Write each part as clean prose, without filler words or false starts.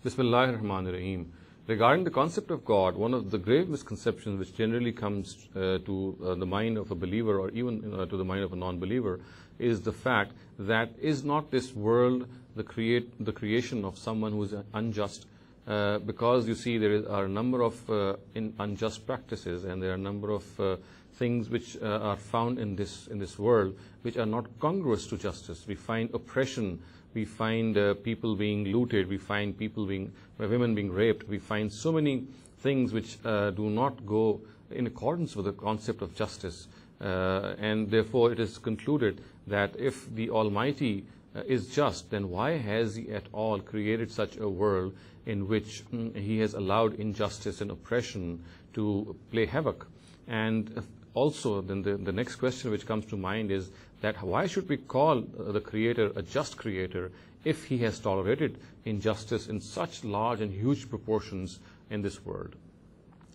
Bismillahir Rahmanir Rahim. Regarding the concept of God, one of the grave misconceptions which generally comes to the mind of a believer or even to the mind of a non-believer is the fact that is not this world the creation of someone who is unjust? Because you see there are a number of unjust practices, and there are a number of things which are found in this world which are not congruous to justice. We find oppression, we find people being looted, we find women being raped, we find so many things which do not go in accordance with the concept of justice. And therefore it is concluded that if the Almighty is just, then why has He at all created such a world in which He has allowed injustice and oppression to play havoc? And also then the next question which comes to mind is that why should we call the Creator a just Creator if He has tolerated injustice in such large and huge proportions in this world?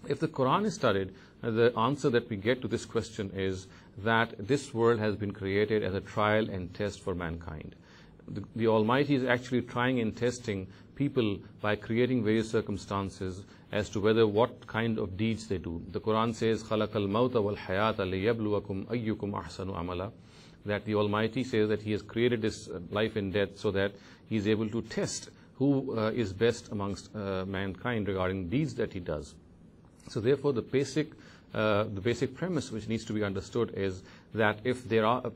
If the Quran is studied, the answer that we get to this question is that this world has been created as a trial and test for mankind. The Almighty is actually trying and testing people by creating various circumstances as to whether what kind of deeds they do. The Quran says, خَلَقَ الْمَوْتَ وَالْحَيَاةَ لِيَبْلُوَكُمْ أَيُّكُمْ أَحْسَنُ عَمَلًا. That the Almighty says that He has created this life and death so that He is able to test who is best amongst mankind regarding deeds that He does. So therefore the basic premise which needs to be understood is that if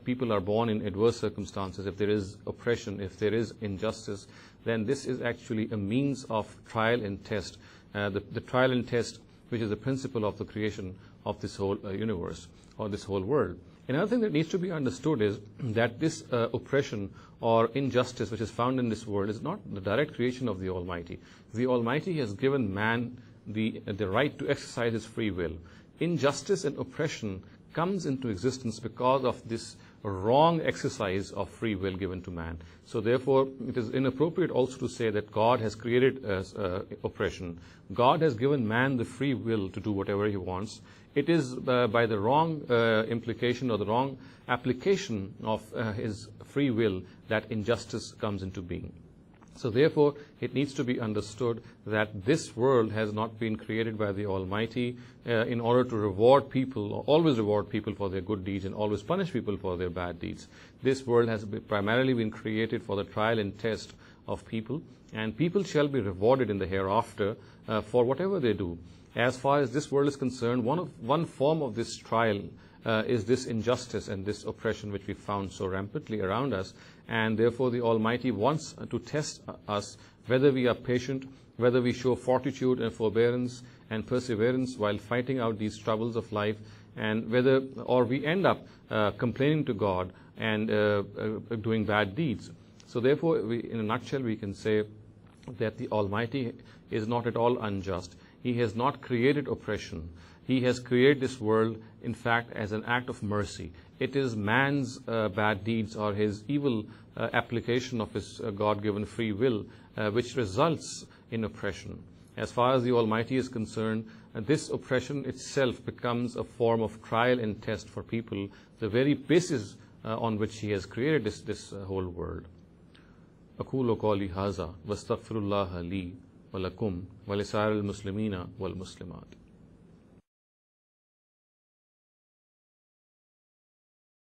people are born in adverse circumstances, if there is oppression, if there is injustice, then this is actually a means of trial and test. The trial and test, which is the principle of the creation of this whole universe or this whole world. Another thing that needs to be understood is that this oppression or injustice which is found in this world is not the direct creation of the Almighty. The Almighty has given man the right to exercise his free will. Injustice and oppression comes into existence because of this wrong exercise of free will given to man. So therefore it is inappropriate also to say that God has created oppression. God has given man the free will to do whatever he wants. It is by the wrong implication or the wrong application of his free will that injustice comes into being. So therefore, it needs to be understood that this world has not been created by the Almighty in order to reward people, or always reward people for their good deeds and always punish people for their bad deeds. This world has primarily been created for the trial and test of people, and people shall be rewarded in the hereafter for whatever they do. As far as this world is concerned, one form of this trial is this injustice and this oppression which we found so rampantly around us, and therefore the Almighty wants to test us whether we are patient, whether we show fortitude and forbearance and perseverance while fighting out these troubles of life, and whether or we end up complaining to God and doing bad deeds. So therefore, in a nutshell, we can say that the Almighty is not at all unjust. He has not created oppression. He has created this world, in fact, as an act of mercy. It is man's bad deeds or his evil application of his God-given free will which results in oppression. As far as the Almighty is concerned, this oppression itself becomes a form of trial and test for people, the very basis on which He has created this whole world. أقول قولي هذا واستغفر الله لي ولكم ولسائر المسلمين والمسلمات.